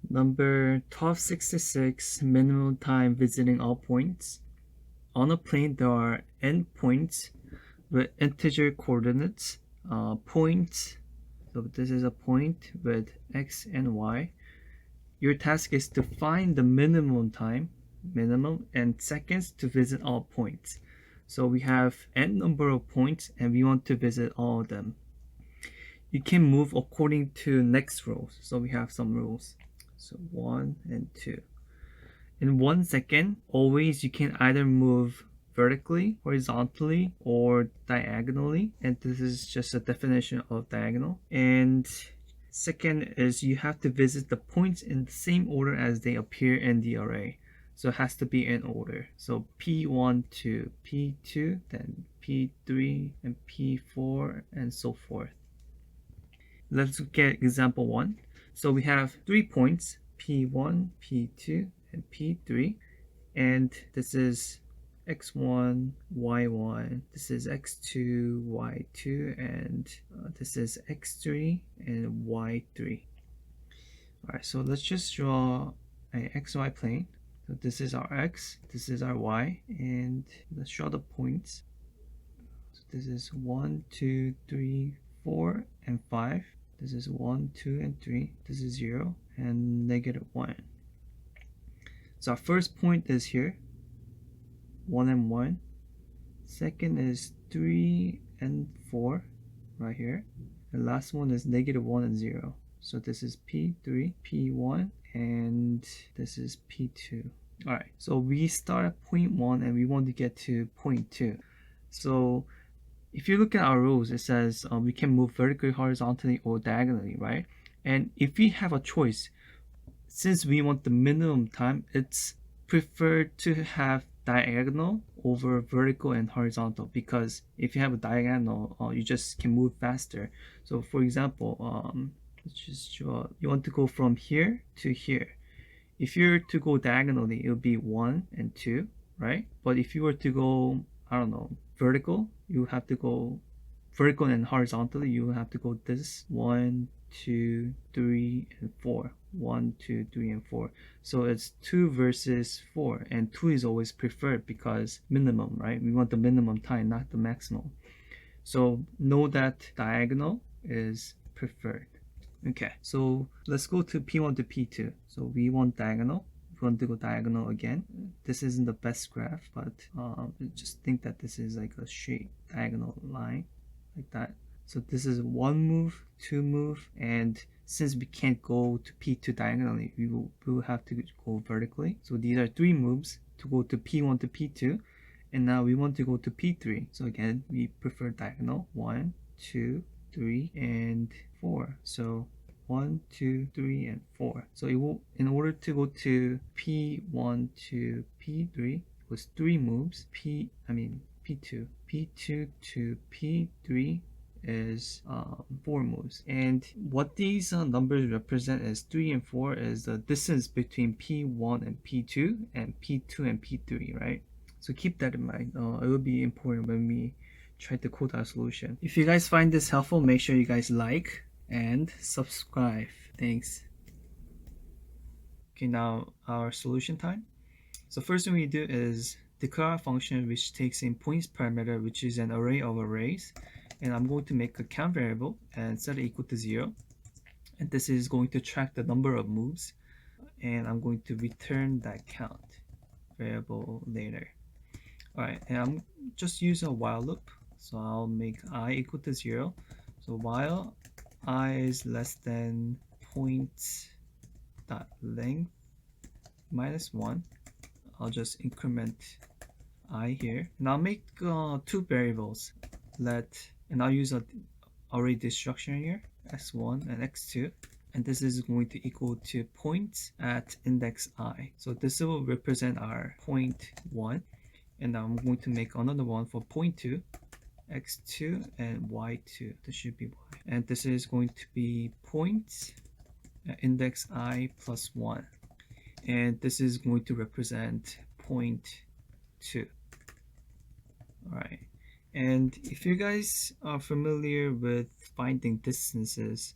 Number 1266, minimum time visiting all points. On a plane, there are n points with integer coordinates. Points, so this is a point with x and y. Your task is to find the minimum time, and seconds to visit all points. So we have n number of points and we want to visit all of them. You can move according to next rules. So we have some rules. So 1 and 2. In 1 second, always you can either move vertically, horizontally, or diagonally. And this is just a definition of diagonal. And second is you have to visit the points in the same order as they appear in the array. So it has to be in order. So P1 to P2, then P3 and P4 and so forth. Let's look at example 1. So we have 3 points, P1, P2, and P3. And this is x1, y1, this is x2, y2, and this is x3 and y3. Alright, so let's just draw an xy plane. So this is our x, this is our y, and let's draw the points. So this is 1, 2, 3, 4, and 5. This is 1, 2, and 3. This is 0 and -1. So our first point is here, 1 and 1. Second is 3 and 4 right here. The last one is -1 and 0. So this is P3, P1, and this is P2. Alright, so we start at point 1 and we want to get to point 2. So if you look at our rules, it says we can move vertically, horizontally, or diagonally, right? And if we have a choice, since we want the minimum time, it's preferred to have diagonal over vertical and horizontal, because if you have a diagonal, you just can move faster. So for example, let's just draw, you want to go from here to here. If you were to go diagonally, it would be 1 and 2, right? But if you were to go, I don't know, vertical, you have to go vertical and horizontally, you have to go this 1, 2, 3, and 4. 1, 2, 3, and 4. So it's 2 versus 4, and 2 is always preferred because minimum, right? We want the minimum time, not the maximum. So know that diagonal is preferred. Okay, so let's go to P1 to P2. So we want diagonal. We want to go diagonal again. This isn't the best graph, but just think that this is like a straight diagonal line like that. So this is 1 move, 2 move, and since we can't go to P2 diagonally, we will have to go vertically. So these are 3 moves to go to P1 to P2, and now we want to go to P3. So again, we prefer diagonal. 1, 2, 3, and 4. So 1, 2, 3, and 4. So it will, in order to go to P1 to P3, it was 3 moves. P2. P2 to P3 is 4 moves. And what these numbers represent is 3 and 4 is the distance between P1 and P2 and P2 and P3, right? So keep that in mind. It will be important when we try to code our solution. If you guys find this helpful, make sure you guys like and subscribe. Thanks. Okay, now our solution time. So first thing we do is declare a function which takes in points parameter, which is an array of arrays. And I'm going to make a count variable and set it equal to 0. And this is going to track the number of moves. And I'm going to return that count variable later. Alright, and I'm just using a while loop. So I'll make I equal to 0. So while I is less than point dot length minus 1, I'll just increment I here. And I'll make 2 variables. And I'll use an array destruction here, x1 and x2. And this is going to equal to points at index I. So this will represent our point 1. And now I'm going to make another one for point 2, x2 and y2. This should be y. And this is going to be points at index I plus 1. And this is going to represent point 2. Alright. And if you guys are familiar with finding distances,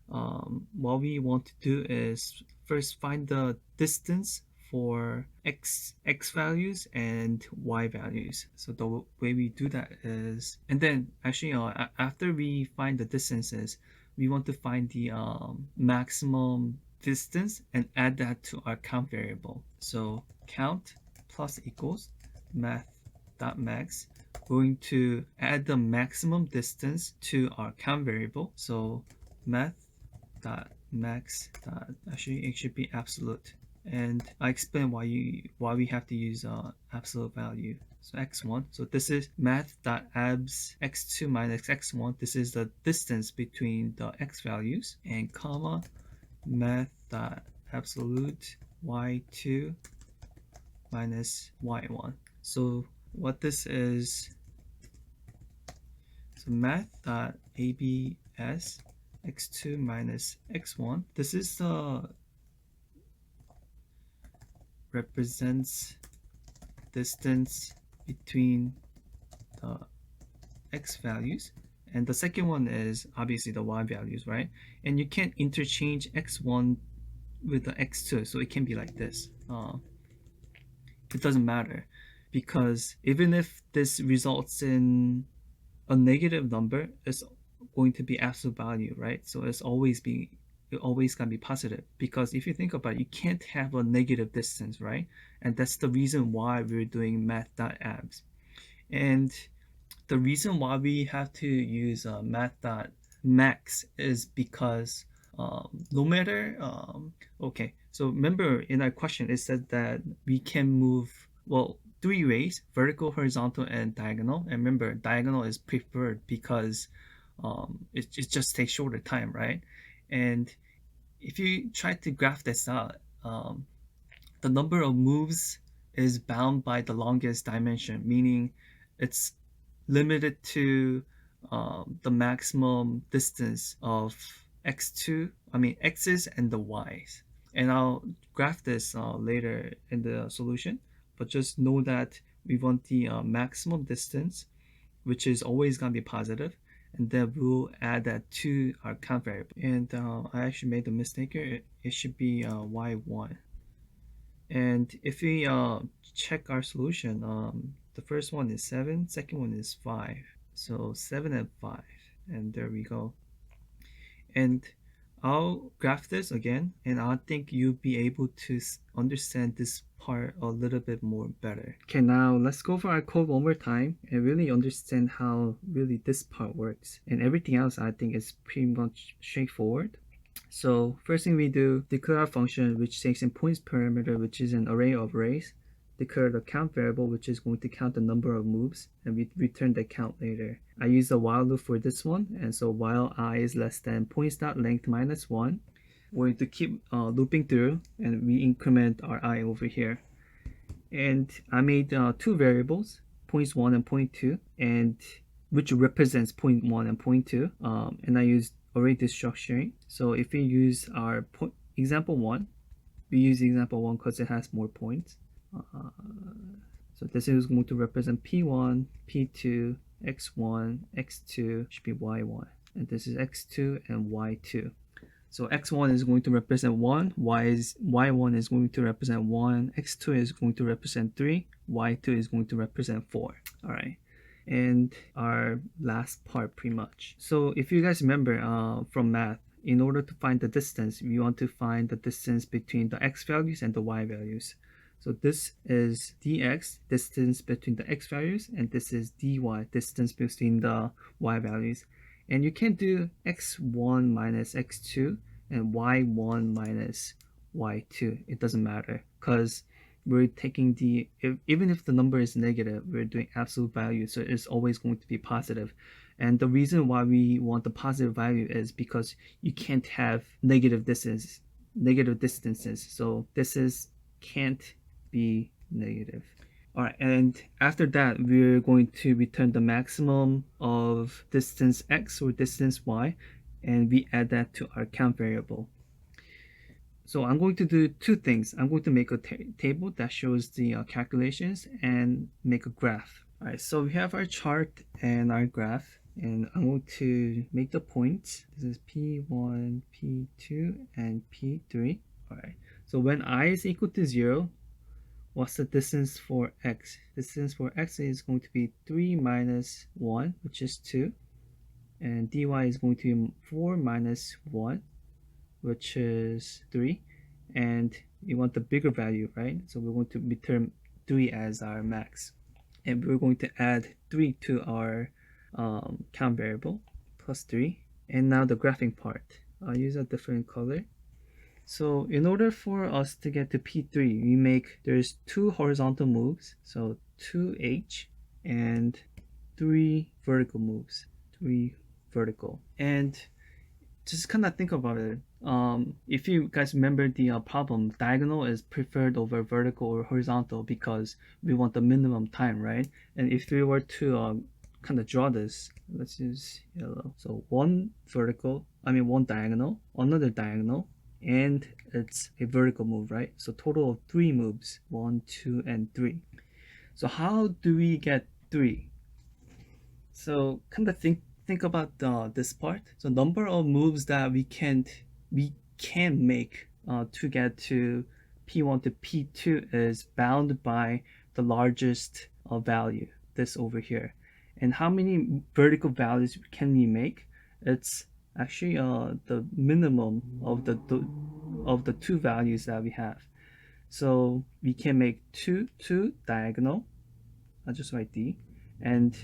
what we want to do is first find the distance for x values and y values. So the way we do that is, and then actually after we find the distances, we want to find the maximum distance and add that to our count variable. So count plus equals math.max, going to add the maximum distance to our count variable. So math.max, actually it should be absolute, and I explain why we have to use absolute value. So x1, so this is math.abs x2 minus x1, this is the distance between the x values, and comma math.absolute y2 minus y1. So what this is, so math.abs x2 minus x1, this is the represents distance between the x values, and the second one is obviously the y values, right? And you can't interchange x1 with the x2, so it can be like this. It doesn't matter, because even if this results in a negative number, it's going to be absolute value, right? So it always gonna be positive, because if you think about it, you can't have a negative distance, right? And that's the reason why we're doing math.abs. And the reason why we have to use math.max is because no matter okay, so remember in our question it said that we can move, well, three ways: vertical, horizontal, and diagonal. And remember, diagonal is preferred because it just takes shorter time, right? And if you try to graph this out, the number of moves is bound by the longest dimension, meaning it's limited to the maximum distance of x's and the y's. And I'll graph this later in the solution, but just know that we want the maximum distance, which is always going to be positive, and then we'll add that to our count variable. And I actually made a mistake here. It should be y1. And if we check our solution, the first one is 7, second one is 5. So 7 and 5, and there we go. And I'll graph this again, and I think you'll be able to understand this part a little bit more better. Okay, now let's go over our code one more time and really understand how really this part works. And everything else I think is pretty much straightforward. So first thing we do, declare our function which takes in points parameter, which is an array of arrays. Declare the count variable, which is going to count the number of moves, and we return the count later. I use the while loop for this one, and so while I is less than points.length minus 1, we're going to keep looping through, and we increment our I over here. And I made two variables, points 1 and point 2, and which represents point 1 and point 2, and I used array destructuring. So if we use our example 1, we use example 1 because it has more points. So this is going to represent P1, P2, X1, X2 should be Y1, and this is X2 and Y2. So X1 is going to represent 1, Y1 is going to represent 1, X2 is going to represent 3, Y2 is going to represent 4. All right. And our last part pretty much. So if you guys remember from math, in order to find the distance, we want to find the distance between the x values and the y values. So this is dx, distance between the x values, and this is dy, distance between the y values. And you can do x1 minus x2 and y1 minus y2. It doesn't matter, because we're taking even if the number is negative, we're doing absolute value, so it's always going to be positive. And the reason why we want the positive value is because you can't have negative distances. So this can't be negative. All right, and after that, we're going to return the maximum of distance x or distance y, and we add that to our count variable. So I'm going to do two things. I'm going to make a table that shows the calculations and make a graph. All right, so we have our chart and our graph, and I'm going to make the points. This is P1, P2, and P3. All right. So when I is equal to 0, what's the distance for x? Distance for x is going to be 3 minus 1, which is 2. And dy is going to be 4 minus 1, which is 3. And we want the bigger value, right? So we're going to return 3 as our max. And we're going to add 3 to our count variable, plus 3. And now the graphing part. I'll use a different color. So in order for us to get to P3, there's 2 horizontal moves, so 2h, and 3 vertical moves, 3 vertical. And just kind of think about it. If you guys remember the problem, diagonal is preferred over vertical or horizontal because we want the minimum time, right? And if we were to kind of draw this, let's use yellow. So one diagonal, another diagonal, and it's a vertical move, right? So total of 3 moves, 1, 2, and 3. So how do we get 3? So kind of think about this part. So number of moves that we can make to get to P1 to P2 is bound by the largest value, this over here. And how many vertical values can we make? It's actually the minimum of the 2 values that we have. So we can make 2 diagonal. I'll just write D. And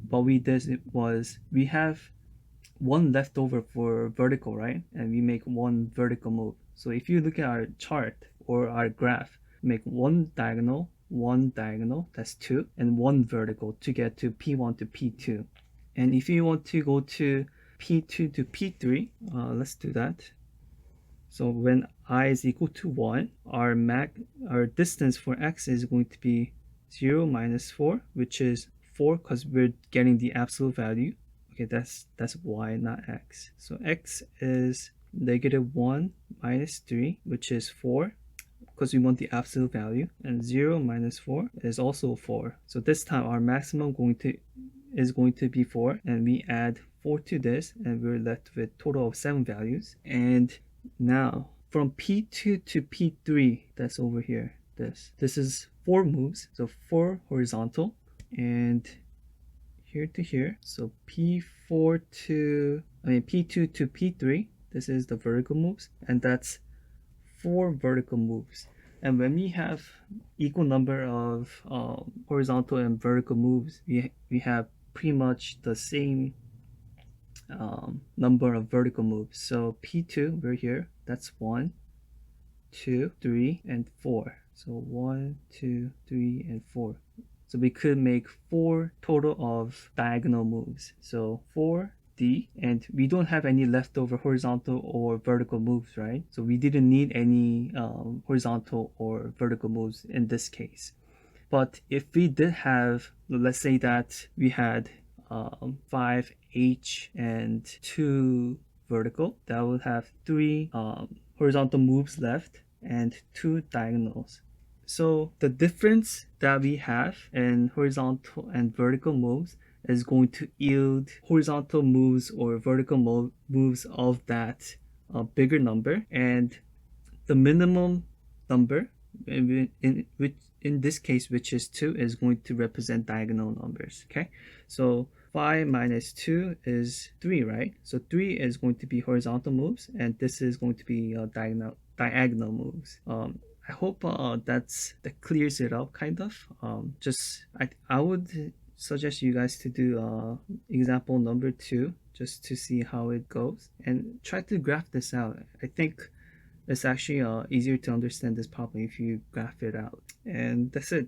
what we did was we have 1 left over for vertical, right? And we make 1 vertical move. So if you look at our chart or our graph, make 1 diagonal, that's 2, and 1 vertical to get to P1 to P2. And if you want to go to P2 to P3, let's do that. So when I is equal to 1, our distance for x is going to be 0 minus 4, which is 4 because we're getting the absolute value. Okay, that's y, not x. So x is -1 minus 3, which is 4, because we want the absolute value. And 0 minus 4 is also 4. So this time our maximum is going to be 4, and we add 4 to this, and we're left with total of 7 values. And now from P2 to P3, that's over here, this is 4 moves, so 4 horizontal, and here to here. So P2 to P3, this is the vertical moves, and that's 4 vertical moves. And when we have equal number of horizontal and vertical moves, we have pretty much the same number of vertical moves. So P2, we're here, that's 1, 2, 3, and 4. So 1, 2, 3, and 4. So we could make 4 total of diagonal moves. So 4D, and we don't have any leftover horizontal or vertical moves, right? So we didn't need any horizontal or vertical moves in this case. But if we did have, let's say that we had 5H and 2 vertical, that would have 3 horizontal moves left and 2 diagonals. So the difference that we have in horizontal and vertical moves is going to yield horizontal moves or vertical moves of that bigger number, and the minimum number in this case, which is 2, is going to represent diagonal numbers. Okay, so 5 minus 2 is 3, right? So 3 is going to be horizontal moves, and this is going to be diagonal moves. I hope that clears it up, kind of. I would suggest you guys to do example number 2 just to see how it goes, and try to graph this out. I think it's actually easier to understand this problem if you graph it out. And that's it.